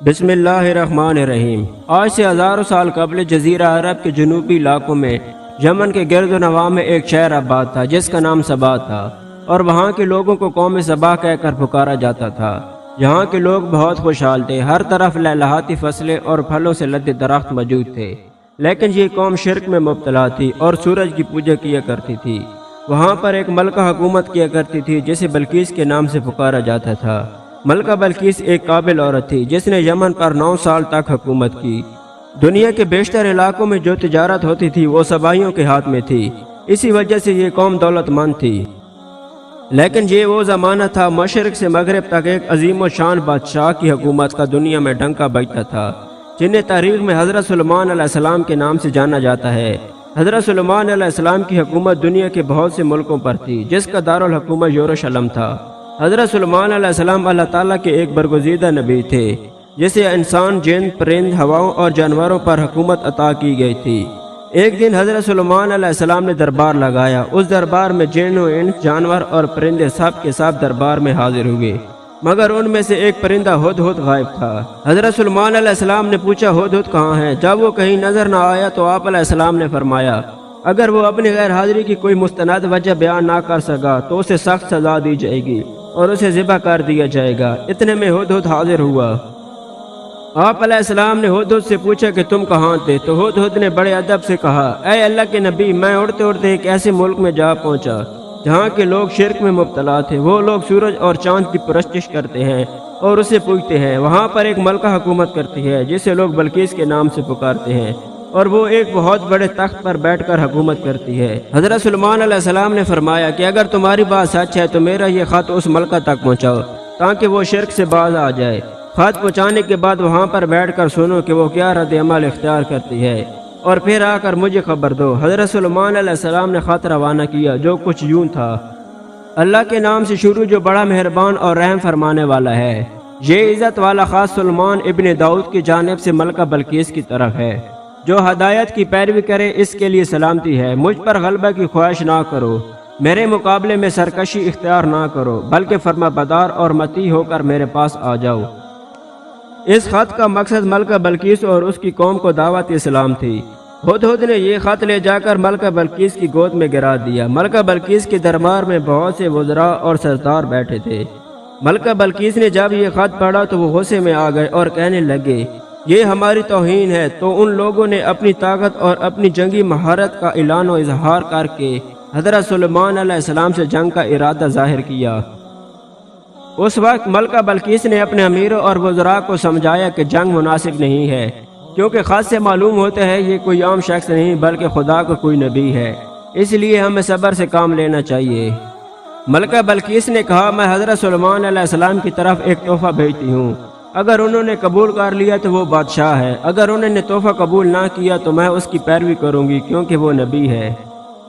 بسم اللہ الرحمن الرحیم۔ آج سے ہزاروں سال قبل جزیرہ عرب کے جنوبی علاقوں میں یمن کے گرد و نواح میں ایک شہر آباد تھا جس کا نام سبا تھا، اور وہاں کے لوگوں کو قوم سبا کہہ کر پکارا جاتا تھا۔ یہاں کے لوگ بہت خوشحال تھے، ہر طرف لہلہاتی فصلیں اور پھلوں سے لدے درخت موجود تھے، لیکن یہ قوم شرک میں مبتلا تھی اور سورج کی پوجا کیا کرتی تھی۔ وہاں پر ایک ملکہ حکومت کیا کرتی تھی جسے بلقیس کے نام سے پکارا جاتا تھا۔ ملکہ بلقیس ایک قابل عورت تھی جس نے یمن پر 9 سال تک حکومت کی۔ دنیا کے بیشتر علاقوں میں جو تجارت ہوتی تھی وہ سبائیوں کے ہاتھ میں تھی، اسی وجہ سے یہ قوم دولت مند تھی۔ لیکن یہ وہ زمانہ تھا مشرق سے مغرب تک ایک عظیم و شان بادشاہ کی حکومت کا دنیا میں ڈنکا بجتا تھا، جنہیں تاریخ میں حضرت سلیمان علیہ السلام کے نام سے جانا جاتا ہے۔ حضرت سلیمان علیہ السلام کی حکومت دنیا کے بہت سے ملکوں پر تھی، جس کا دارالحکومت یروشلم تھا۔ حضرت سلیمان علیہ السلام اللہ تعالیٰ کے ایک برگزیدہ نبی تھے جسے انسان، جن، پرند، ہواؤں اور جانوروں پر حکومت عطا کی گئی تھی۔ ایک دن حضرت سلیمان علیہ السلام نے دربار لگایا۔ اس دربار میں جن و انس، جانور اور پرندے سب کے سب دربار میں حاضر ہوئے، مگر ان میں سے ایک پرندہ ہدہد غائب تھا۔ حضرت سلیمان علیہ السلام نے پوچھا ہدہد کہاں ہے؟ جب وہ کہیں نظر نہ آیا تو آپ علیہ السلام نے فرمایا اگر وہ اپنی غیر حاضری کی کوئی مستند وجہ بیان نہ کر سکا تو اسے سخت سزا دی جائے گی اور اسے ذبح کر دیا جائے گا۔ اتنے میں ہدہد حاضر ہوا۔ آپ علیہ السلام نے ہدہد سے پوچھا کہ تم کہاں تھے؟ تو ہدہد نے بڑے ادب سے کہا اے اللہ کے نبی، میں اڑتے اڑتے ایک ایسے ملک میں جا پہنچا جہاں کے لوگ شرک میں مبتلا تھے۔ وہ لوگ سورج اور چاند کی پرستش کرتے ہیں اور اسے پوجتے ہیں۔ وہاں پر ایک ملکہ حکومت کرتی ہے جسے لوگ بلقیس کے نام سے پکارتے ہیں، اور وہ ایک بہت بڑے تخت پر بیٹھ کر حکومت کرتی ہے۔ حضرت سلیمان علیہ السلام نے فرمایا کہ اگر تمہاری بات سچ ہے تو میرا یہ خط اس ملکہ تک پہنچاؤ تاکہ وہ شرک سے باز آ جائے۔ خط پہنچانے کے بعد وہاں پر بیٹھ کر سنو کہ وہ کیا رد عمل اختیار کرتی ہے، اور پھر آ کر مجھے خبر دو۔ حضرت سلیمان علیہ السلام نے خط روانہ کیا جو کچھ یوں تھا: اللہ کے نام سے شروع جو بڑا مہربان اور رحم فرمانے والا ہے۔ یہ عزت والا خاص سلیمان ابن داؤد کی جانب سے ملکہ بلقیس کی طرف ہے۔ جو ہدایت کی پیروی کرے اس کے لیے سلامتی ہے۔ مجھ پر غلبہ کی خواہش نہ کرو، میرے مقابلے میں سرکشی اختیار نہ کرو، بلکہ فرما بردار اور مطیع ہو کر میرے پاس آ جاؤ۔ اس خط کا مقصد ملکہ بلقیس اور اس کی قوم کو دعوت اسلام تھی۔ ہدہد نے یہ خط لے جا کر ملکہ بلقیس کی گود میں گرا دیا۔ ملکہ بلقیس کے دربار میں بہت سے وزراء اور سردار بیٹھے تھے۔ ملکہ بلقیس نے جب یہ خط پڑھا تو وہ غصے میں آ گئے اور کہنے لگے یہ ہماری توہین ہے۔ تو ان لوگوں نے اپنی طاقت اور اپنی جنگی مہارت کا اعلان و اظہار کر کے حضرت سلیمان علیہ السلام سے جنگ کا ارادہ ظاہر کیا۔ اس وقت ملکہ بلقیس نے اپنے امیروں اور وزراء کو سمجھایا کہ جنگ مناسب نہیں ہے، کیونکہ خط سے معلوم ہوتا ہے یہ کوئی عام شخص نہیں بلکہ خدا کا کوئی نبی ہے، اس لیے ہمیں صبر سے کام لینا چاہیے۔ ملکہ بلقیس نے کہا میں حضرت سلیمان علیہ السلام کی طرف ایک تحفہ بھیجتی ہوں، اگر انہوں نے قبول کر لیا تو وہ بادشاہ ہے، اگر انہوں نے تحفہ قبول نہ کیا تو میں اس کی پیروی کروں گی کیونکہ وہ نبی ہے۔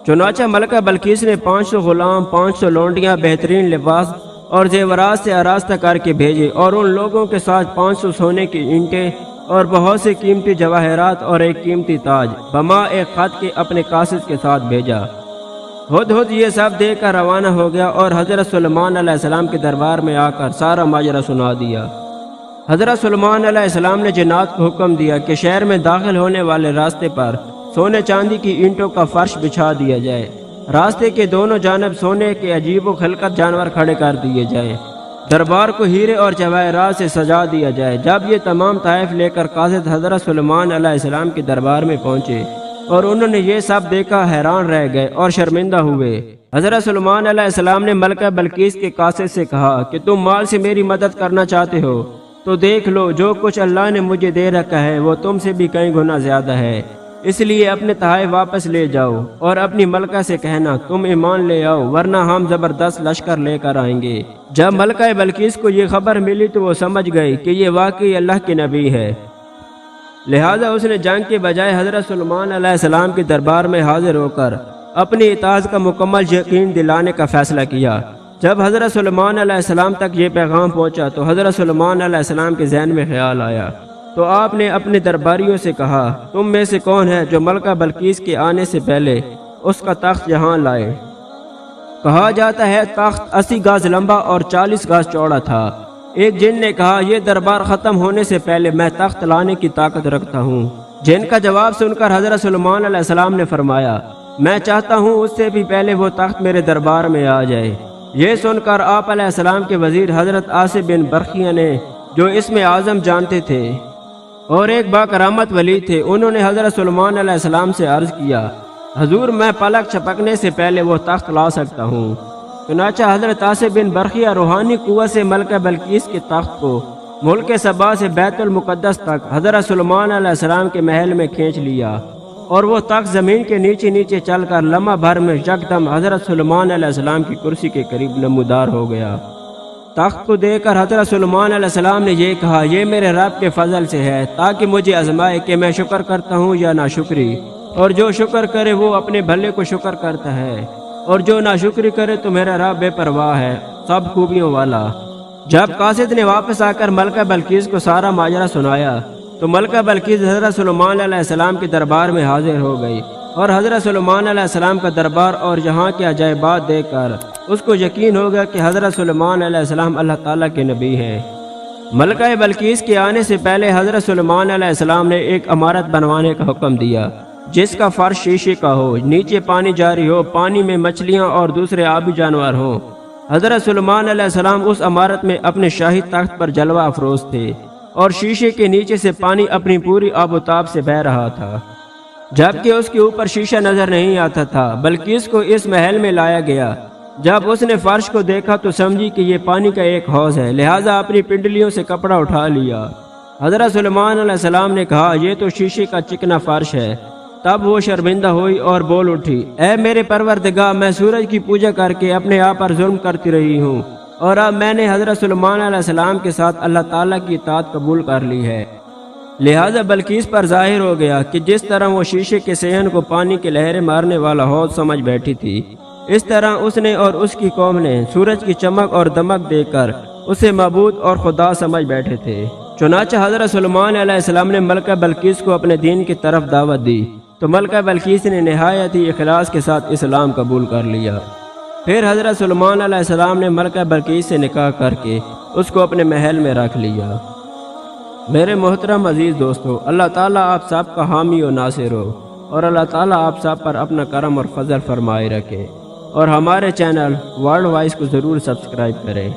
چنانچہ ملکہ بلقیس نے 500 غلام، 500 لونڈیاں، بہترین لباس اور زیورات سے آراستہ کر کے بھیجے، اور ان لوگوں کے ساتھ 500 سونے کی اینٹیں اور بہت سے قیمتی جواہرات اور ایک قیمتی تاج بما ایک خط کے اپنے قاصد کے ساتھ بھیجا۔ ہدہد یہ سب دے کر روانہ ہو گیا اور حضرت سلیمان علیہ السلام کے دربار میں آ کر سارا ماجرا سنا دیا۔ حضرت سلیمان علیہ السلام نے جنات کو حکم دیا کہ شہر میں داخل ہونے والے راستے پر سونے چاندی کی اینٹوں کا فرش بچھا دیا جائے، راستے کے دونوں جانب سونے کے عجیب و خلقت جانور کھڑے کر دیے جائیں، دربار کو ہیرے اور جواہرات سے سجا دیا جائے۔ جب یہ تمام تحائف لے کر قاصد حضرت سلیمان علیہ السلام کے دربار میں پہنچے اور انہوں نے یہ سب دیکھا، حیران رہ گئے اور شرمندہ ہوئے۔ حضرت سلیمان علیہ السلام نے ملکہ بلقیس کے قاصد سے کہا کہ تم مال سے میری مدد کرنا چاہتے ہو تو دیکھ لو جو کچھ اللہ نے مجھے دے رکھا ہے وہ تم سے بھی کئی گنا زیادہ ہے، اس لیے اپنے تحائف واپس لے جاؤ اور اپنی ملکہ سے کہنا تم ایمان لے آؤ ورنہ ہم زبردست لشکر لے کر آئیں گے۔ جب ملکہ بلقیس کو یہ خبر ملی تو وہ سمجھ گئی کہ یہ واقعی اللہ کے نبی ہے، لہذا اس نے جنگ کے بجائے حضرت سلیمان علیہ السلام کے دربار میں حاضر ہو کر اپنی اطاعت کا مکمل یقین دلانے کا فیصلہ کیا۔ جب حضرت سلیمان علیہ السلام تک یہ پیغام پہنچا تو حضرت سلیمان علیہ السلام کے ذہن میں خیال آیا، تو آپ نے اپنے درباریوں سے کہا تم میں سے کون ہے جو ملکہ بلقیس کے آنے سے پہلے اس کا تخت یہاں لائے؟ کہا جاتا ہے تخت 80 گز لمبا اور 40 گز چوڑا تھا۔ ایک جن نے کہا یہ دربار ختم ہونے سے پہلے میں تخت لانے کی طاقت رکھتا ہوں۔ جن کا جواب سن کر حضرت سلیمان علیہ السلام نے فرمایا میں چاہتا ہوں اس سے بھی پہلے وہ تخت میرے دربار میں آ جائے۔ یہ سن کر آپ علیہ السلام کے وزیر حضرت آصف بن برقیہ نے، جو اسم اعظم جانتے تھے اور ایک باکرامت ولی تھے، انہوں نے حضرت سلیمان علیہ السلام سے عرض کیا حضور میں پلک چھپکنے سے پہلے وہ تخت لا سکتا ہوں۔ چنانچہ حضرت آصف بن برقیہ روحانی قوت سے ملکہ بلقیس کے تخت کو ملک سبا سے بیت المقدس تک حضرت سلیمان علیہ السلام کے محل میں کھینچ لیا، اور وہ تخت زمین کے نیچے نیچے چل کر لمحہ بھر میں یکدم حضرت سلیمان علیہ السلام کی کرسی کے قریب نمودار ہو گیا۔ تخت کو دیکھ کر حضرت سلیمان علیہ السلام نے یہ کہا یہ میرے رب کے فضل سے ہے، تاکہ مجھے آزمائے کہ میں شکر کرتا ہوں یا ناشکری، اور جو شکر کرے وہ اپنے بھلے کو شکر کرتا ہے، اور جو ناشکری کرے تو میرا رب بے پرواہ ہے، سب خوبیوں والا۔ جب قاصد نے واپس آ کر ملکہ بلقیس کو سارا ماجرا سنایا تو ملکہ بلقیس حضرت سلیمان علیہ السلام کے دربار میں حاضر ہو گئی، اور حضرت سلیمان علیہ السلام کا دربار اور یہاں کے عجائبات دیکھ کر اس کو یقین ہو گیا کہ حضرت سلیمان علیہ السلام اللہ تعالیٰ کے نبی ہیں۔ ملکہ بلقیس کے آنے سے پہلے حضرت سلیمان علیہ السلام نے ایک عمارت بنوانے کا حکم دیا جس کا فرش شیشے کا ہو، نیچے پانی جاری ہو، پانی میں مچھلیاں اور دوسرے آبی جانور ہوں۔ حضرت سلیمان علیہ السلام اس عمارت میں اپنے شاہی تخت پر جلوہ افروز تھے، اور شیشے کے نیچے سے پانی اپنی پوری آب و تاب سے بہہ رہا تھا، جبکہ اس کے اوپر شیشہ نظر نہیں آتا تھا۔ بلکہ اس کو اس محل میں لایا گیا۔ جب اس نے فرش کو دیکھا تو سمجھی کہ یہ پانی کا ایک حوض ہے، لہٰذا اپنی پنڈلیوں سے کپڑا اٹھا لیا۔ حضرت سلیمان علیہ السلام نے کہا یہ تو شیشے کا چکنا فرش ہے۔ تب وہ شرمندہ ہوئی اور بول اٹھی اے میرے پروردگار، میں سورج کی پوجا کر کے اپنے آپ پر ظلم کرتی رہی ہوں، اور اب میں نے حضرت سلیمان علیہ السلام کے ساتھ اللہ تعالیٰ کی اطاعت قبول کر لی ہے۔ لہذا بلقیس پر ظاہر ہو گیا کہ جس طرح وہ شیشے کے صحن کو پانی کے لہریں مارنے والا حوض سمجھ بیٹھی تھی، اس طرح اس نے اور اس کی قوم نے سورج کی چمک اور دمک دیکھ کر اسے معبود اور خدا سمجھ بیٹھے تھے۔ چنانچہ حضرت سلیمان علیہ السلام نے ملکہ بلقیس کو اپنے دین کی طرف دعوت دی، تو ملکہ بلقیس نے نہایت ہی اخلاص کے ساتھ اسلام قبول کر لیا۔ پھر حضرت سلیمان علیہ السلام نے ملکہ بلقیس سے نکاح کر کے اس کو اپنے محل میں رکھ لیا۔ میرے محترم عزیز دوستو، اللہ تعالیٰ آپ سب کا حامی و ناصر ہو، اور اللہ تعالیٰ آپ سب پر اپنا کرم اور فضل فرمائے رکھے، اور ہمارے چینل ورلڈ وائس کو ضرور سبسکرائب کریں۔